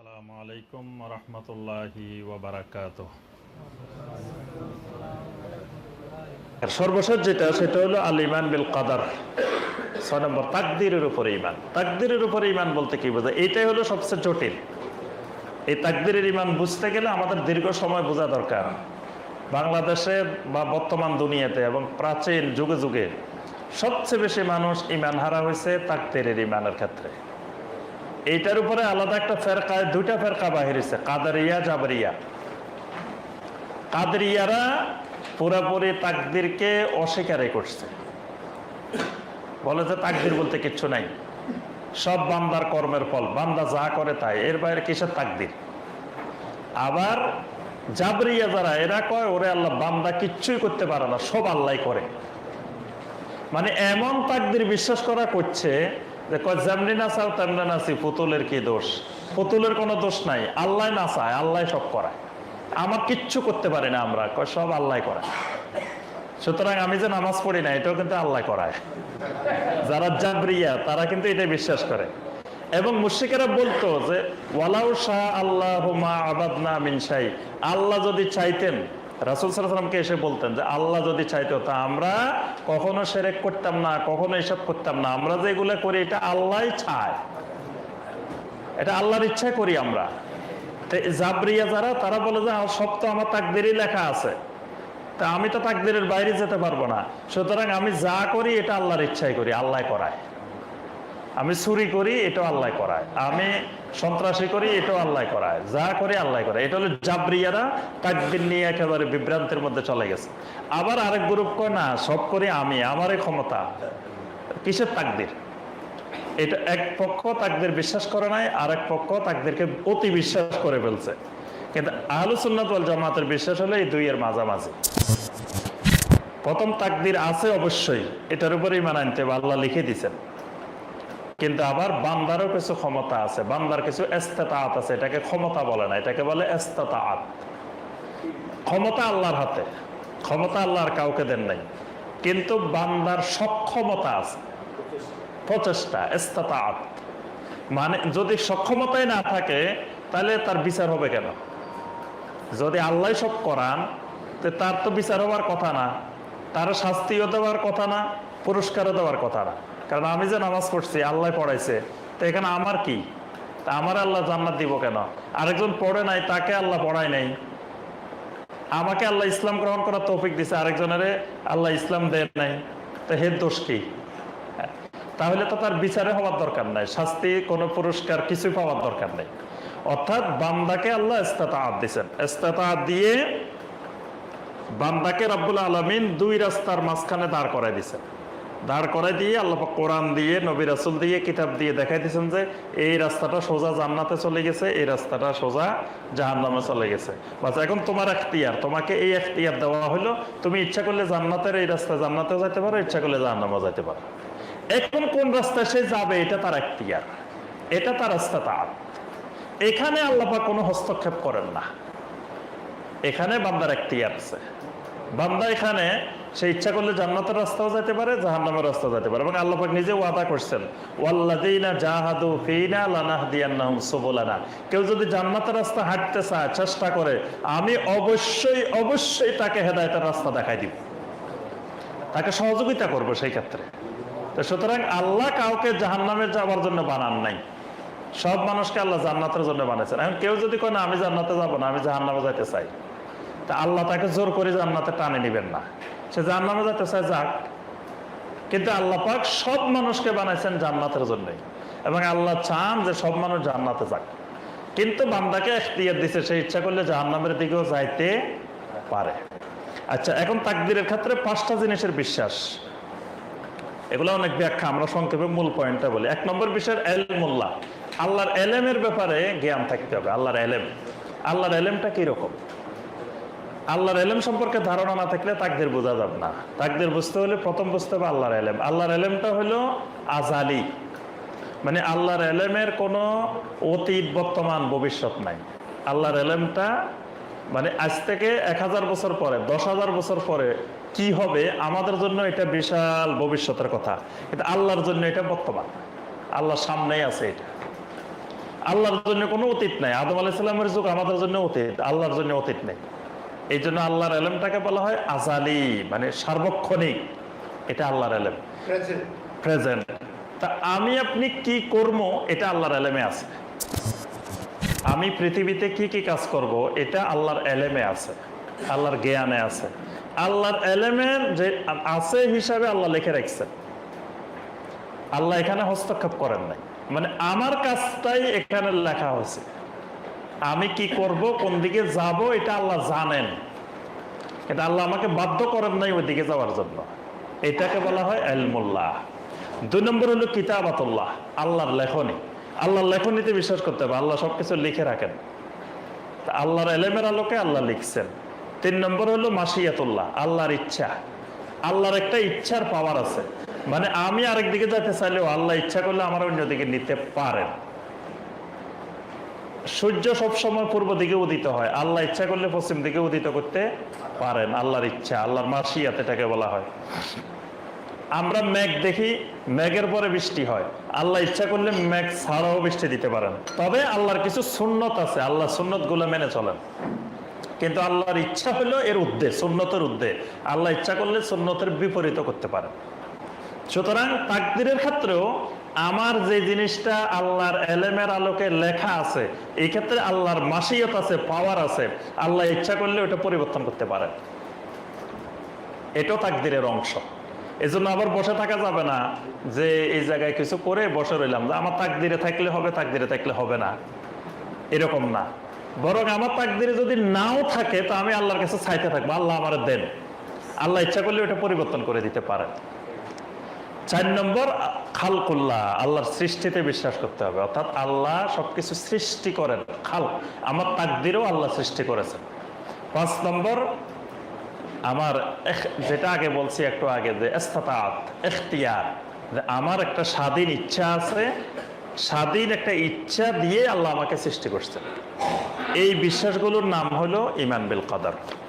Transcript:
আসসালামু আলাইকুম রহমতুল্লাহি ওয়া বারাকাতুহু। সর্বশেষ যেটা সেটা হলো আল ইমান বিল কাদার। 6 নম্বর তাকদীরের উপরে ঈমান। তাকদীরের উপরে ঈমান বলতে কি বোঝায়? এটাই হলো সবচেয়ে জটিল। এই তাকদীরের ঈমান বুঝতে গেলে আমাদের দীর্ঘ সময় বোঝা দরকার। বাংলাদেশে বা বর্তমান দুনিয়াতে এবং প্রাচীন যুগে যুগে সবচেয়ে বেশি মানুষ ঈমান হারা হয়েছে তাকদীরের ঈমানের ক্ষেত্রে। এইটার উপরে আলাদা একটা ফেরকায় দুইটা ফেরকা বাহির হয়েছে, কাদরিয়া জাবরিয়া। কাদরিয়ারা পুরোপুরি তাকদীরকে অস্বীকারই করছে, বলে যে তাকদীর বলতে কিচ্ছু নাই, সব বান্দার কর্মের ফল, বান্দা যা করে তাই, এর বাইরে কিসের তাকদীর। আবার জাবরিয়া যারা, এরা কয় ওরে আল্লাহ বান্দা কিচ্ছুই করতে পারে না, সব আল্লাহ করে। মানে এমন তাকদীর বিশ্বাস করা করছে যে কয় যেমনি না চাও তেমনি নাচি, পুতুলের কি দোষ? পুতুলের কোনো দোষ নাই, আল্লাহ না চায়, আল্লাহ সব করায়, আমার কিচ্ছু করতে পারি না, আমরা কয় সব আল্লাহ করায়। সুতরাং আমি যে নামাজ পড়ি না এটাও কিন্তু আল্লাহ করায়। যারা জাবরিয়া তারা কিন্তু এটা বিশ্বাস করে। এবং মুশরিকেরা বলতো যে ওয়ালাউ শাহ আল্লাহু মা আবাদনা মিন শাই, আল্লাহ যদি চাইতেন, রাসূল সাল্লাল্লাহু আলাইহি ওয়াসাল্লামকে এসে বলতেন যে আল্লাহ যদি চাইতো তা আমরা কখনো শিরক করতাম না, কখনো এসব করতাম না, আমরা যে এগুলো করি এটা আল্লাহই চায়, এটা আল্লাহর ইচ্ছায় করি আমরা। তো জাবরিয়া যারা, তারা বলে যে সব তো আমার তাকদীরেই লেখা আছে, তা আমি তো তাকদীরের বাইরে যেতে পারবো না, সুতরাং আমি যা করি এটা আল্লাহর ইচ্ছায় করি, আল্লাহ করায়। আমি চুরি করি এটাও আল্লাহ করায়, আমি সন্ত্রাসী করি এটাও আল্লাহ করায়, যা করি আল্লাহ করায়। এটা হলো জাবরিয়ারা, তাকদীর নিয়ে একেবারে বিভ্রান্তের মধ্যে চলে গেছে। আবার আরেক গ্রুপ কয় না, সব করি আমি, আমারই ক্ষমতা, কিসের তাকদীর? এটা এক পক্ষ তাকদীর বিশ্বাস করে নাই, আরেক পক্ষ তাকদীরকে অতি বিশ্বাস করে ফেলছে। কিন্তু আহলুস সুন্নাত ওয়াল জামাতের বিশ্বাস হলো এই দুইয়ের মাঝামাঝি। প্রথম তাকদীর আছে অবশ্যই, এটার উপরে ঈমান আনতে হবে, আল্লাহ লিখে দিয়েছেন। কিন্তু আবার বান্দারও কিছু ক্ষমতা আছে, বান্দার কিছু ইস্তেতাআত আছে, এটাকে ক্ষমতা বলে না, এটাকে বলে ইস্তেতাআত। ক্ষমতা আল্লাহর হাতে, ক্ষমতা আল্লাহর কাউকে দেন নাই, কিন্তু বান্দার সক্ষমতা আছে, প্রচেষ্টা, ইস্তেতাআত। মানে যদি সক্ষমতাই না থাকে তাহলে তার বিচার হবে কেন? যদি আল্লাহ সব করান তো তার তো বিচার হওয়ার কথা না, তার শাস্তিও দেওয়ার কথা না, পুরস্কারও দেওয়ার কথা না। কারণ আমি যে নামাজ পড়ছি আল্লাহ পড়াইছে, তো এখানে আমার কি? তা আমার আল্লাহ জান্নাত দিব কেন? আরেকজন পড়ে নাই, তাকে আল্লাহ পড়ায় নাই। আমাকে আল্লাহ ইসলাম গ্রহণ করার তৌফিক দিছে, আরেকজনের আল্লাহ ইসলাম দেয় নাই, তো হের দোষ কি? তাহলে তো তার বিচারে হওয়ার দরকার নাই, শাস্তি, কোনো পুরস্কার কিছুই পাওয়ার দরকার নেই। অর্থাৎ বান্দাকে আল্লাহ ইস্তেতাআত দিয়েছেন, ইস্তেতাআত দিয়ে বান্দাকে রব্বুল আলামিন দুই রাস্তার মাঝখানে দাঁড় করাই দিয়েছেন। দাঁড় করাই দিয়ে আল্লাহ পাক কোরআন দিয়ে, নবী রাসূল দিয়ে, কিতাব দিয়ে দেখাই দিয়েছেন যে এই রাস্তাটা সোজা জান্নাতে চলে গেছে, এই রাস্তাটা সোজা জাহান্নামে চলে গেছে। বাস এখন তোমার এখতিয়ার, তোমাকে এই এখতিয়ার দেওয়া হলো, তুমি ইচ্ছা করলে জান্নাতের এই রাস্তায় জান্নাতেও যেতে পারো, ইচ্ছা করলে জাহান্নামেও যেতে পারো। এখন কোন রাস্তায় সে যাবে এটা তার এখতিয়ার, এটা তার ইস্তেতাআত। এখানে আল্লাহ পাক কোনো হস্তক্ষেপ করেন না, এখানে বান্দার এখতিয়ার আছে। বান্দা এখানে সে ইচ্ছা করলে জান্নাতের রাস্তাও যেতে পারে, জাহান্নামের রাস্তাও যেতে পারে। এবং আল্লাহ পাক নিজে ওয়াদা করছেন, ওয়াল্লাযীনা জাহাদু ফীনা লানাহদিয়ান্নাহুম সুবুলানা। কেউ যদি জান্নাতের রাস্তা হাঁটতে চায়, চেষ্টা করে, আমি অবশ্যই অবশ্যই তাকে হেদায়েতের রাস্তা দেখাই দিব, তাকে সহযোগিতা করব সেই ক্ষেত্রে। তো সুতরাং আল্লাহ কাউকে জাহান্নামে যাওয়ার জন্য বানান নাই, সব মানুষকে আল্লাহ জান্নাতের জন্য বানাইছেন। এখন কেউ যদি কয় না আমি জান্নাতে যাব না, আমি জাহান্নামে যাইতে চাই, তা আল্লাহ তাকে জোর করে জান্নাতে টানে নিবেন না, সে জাহান্নামে যেতে চায় যাক। কিন্তু আল্লাহ পাক সব মানুষকে বানাইছেন জান্নাতের জন্য, এবং আল্লাহ চান যে সব মানুষ জান্নাতে যাক। কিন্তু বান্দাকে এখতিয়ার দিছে, সে ইচ্ছা করলে জাহান্নামের দিকেও যাইতে পারে। আচ্ছা, এখন তাকদীরের ক্ষেত্রে 5টা জিনিসের বিশ্বাস, এগুলো অনেক ব্যাখ্যা, আমরা সংক্ষেপে মূল পয়েন্টটা বলি। 1 নম্বর বিষয় ইলমুল্লাহ, আল্লাহর এলেমের ব্যাপারে জ্ঞান থাকতে হবে। আল্লাহর এলেম, আল্লাহর এলেমটা কিরকম? আল্লাহর এলেম সম্পর্কে ধারণা না থাকলে তাকদীর বোঝা যাবে না। তাকদীর বুঝতে হলে প্রথম বুঝতে হবে আল্লাহর এলেম। আল্লাহর এলেমটা হলো আজালি, মানে আল্লাহর এলেমের কোনো অতীত, বর্তমান, ভবিষ্যৎ নাই। আল্লাহর এলেমটা মানে আজ থেকে 1000 বছর পরে, 10,000 বছর পরে কি হবে আমাদের জন্য এটা বিশাল ভবিষ্যতের কথা, কিন্তু আল্লাহর জন্য এটা বর্তমান, আল্লাহর সামনেই আছে এটা। আল্লাহর জন্য কোনো অতীত নাই। আদম আলাইহিস সালামের যুগ আমাদের জন্য অতীত, আল্লাহর জন্য অতীত নেই। এই জন্য আল্লাহর এলেমটাকে বলা হয় আজালি, মানে সার্বক্ষণিক। এটা আল্লাহর এলেম, প্রেজেন্ট। তা আমি আপনি কি করব এটা আল্লাহর এলেমে আছে। আমি পৃথিবীতে কি কি কাজ করব এটা আল্লাহর এলেমে আছে, আল্লাহর জ্ঞানে আছে। আল্লাহর এলেমের যে আছে হিসাবে আল্লাহ লিখে রাখছেন। আল্লাহ এখানে হস্তক্ষেপ করেন নাই, মানে আমার কাজটাই এখানে লেখা হয়েছে। আমি কি করব, কোন দিকে যাব, এটা আল্লাহ জানেন। এটা আল্লাহ আমাকে বাধ্য করেন নাই ওই দিকে যাওয়ার জন্য। এটাকে বলা হয় ইলমুল্লাহ। 2 নম্বর হলো কিতাবাতুল্লাহ, আল্লাহর লেখনী। আল্লাহর লেখনীতে বিশ্বাস করতে হবে, আল্লাহ সবকিছু লিখে রাখেন। আল্লাহর এলেমের আলোকে আল্লাহ লিখছেন। 3 নম্বর হলো মাশিয়াতুল্লাহ, আল্লাহর ইচ্ছা। আল্লাহর একটা ইচ্ছার পাওয়ার আছে, মানে আমি আরেক দিকে যেতে চাইলেও আল্লাহ ইচ্ছা করলে আমার অন্যদিকে নিতে পারেন। সূর্য সবসময় পূর্ব দিকে উদিত হয়, আল্লাহ ইচ্ছা করলে পশ্চিম দিকে উদিত করতে পারেন। আল্লাহর ইচ্ছা, আল্লাহর মাশিয়াত এটাকে বলা হয়। আমরা মেঘ দেখি, মেঘের পরে বৃষ্টি হয়, আল্লাহ ইচ্ছা করলে মেঘ ছাড়াও বৃষ্টি দিতে পারেন। তবে আল্লাহর কিছু সুন্নত আছে, আল্লাহ সুন্নত গুলো মেনে চলেন। কিন্তু আল্লাহর ইচ্ছা হলো এর ঊর্ধ্বে, সুন্নতের ঊর্ধ্বে। আল্লাহ ইচ্ছা করলে সুন্নতের বিপরীত করতে পারেন। সুতরাং তাকদীরের ক্ষেত্রেও আমার যে জিনিসটা আল্লাহর এলেমের আলোকে লেখা আছে, এই ক্ষেত্রে আল্লাহর মাশিয়াত আছে, পাওয়ার আছে। আল্লাহ ইচ্ছা করলে ওটা পরিবর্তন করতে পারেন। এটাও তাকদীরের অংশ। এজন্য আবার বসে থাকা যাবে না যে এই জায়গায় কিছু করে বসে রইলাম, যে আমার তাকদীরে থাকলে হবে, তাকদীরে থাকলে হবে না, এরকম না। বরং আমার তাকদীরে যদি নাও থাকে তো আমি আল্লাহর কাছে চাইতে থাকবো, আল্লাহ আমার দেন। আল্লাহ ইচ্ছা করলে ওটা পরিবর্তন করে দিতে পারেন। 4 নম্বর খালকুল্লাহ, আল্লাহর সৃষ্টিতে বিশ্বাস করতে হবে। অর্থাৎ আল্লাহ সবকিছু সৃষ্টি করেন, খালক। আমার তাকদীরেও আল্লাহ সৃষ্টি করেছেন। 5 নম্বর আমার যেটা আগে বলছি একটু আগে, যে ইস্তাতাত, ইখতিয়ার, যে আমার একটা স্বাধীন ইচ্ছা আছে, স্বাধীন একটা ইচ্ছা দিয়ে আল্লাহ আমাকে সৃষ্টি করছেন। এই বিশ্বাসগুলোর নাম হলো ঈমান বিল কদর।